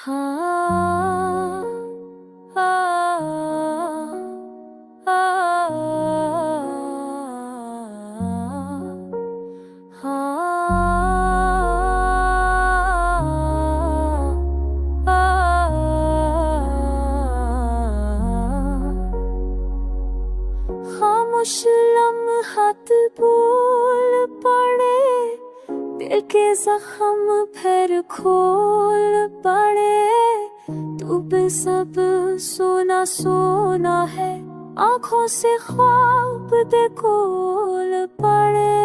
हाँ आ, आ, खामोश लम्हात बोल पड़े, दिल के जख्म फिर खोल पड़े। तू भी सब सोना सोना है, आँखों से ख्वाब दे खोल पड़े।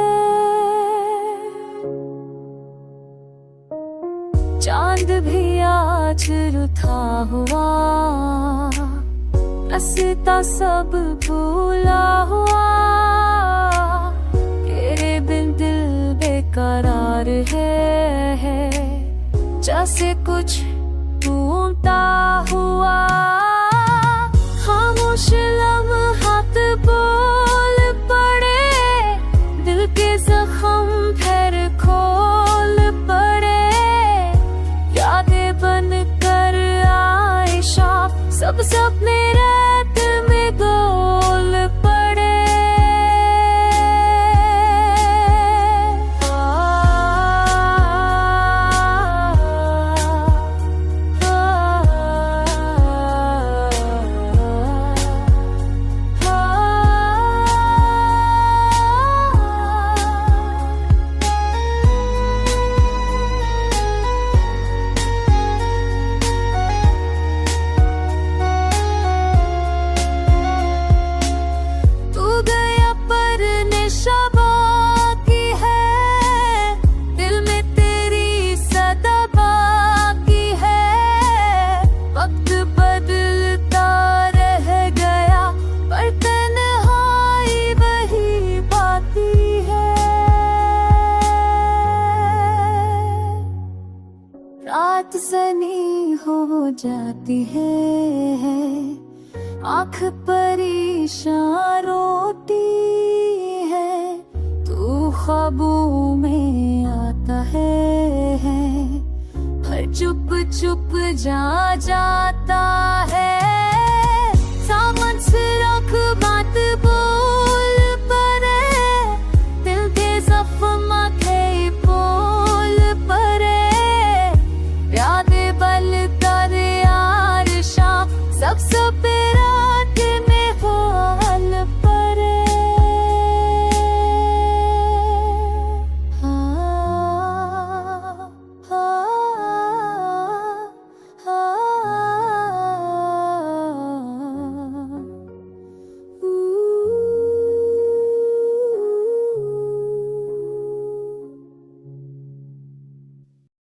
चांद भी आज रुठा हुआ, रास्ता सब भूला हुआ। तेरे बिन दिल बेकरार है, जैसे कुछ ढूंढता हुआ। खामोश लम्हात बोल पड़े, दिल के जख्म फिर खोल पड़े। यादें बन कर आए शाम, सब सपने रात में गोल पड़े। रात सनी हो जाती है, आँख परेशान रोती है। तू ख्वाबों में आता है, पर चुप चुप जाता है। सामन से रख बात बोल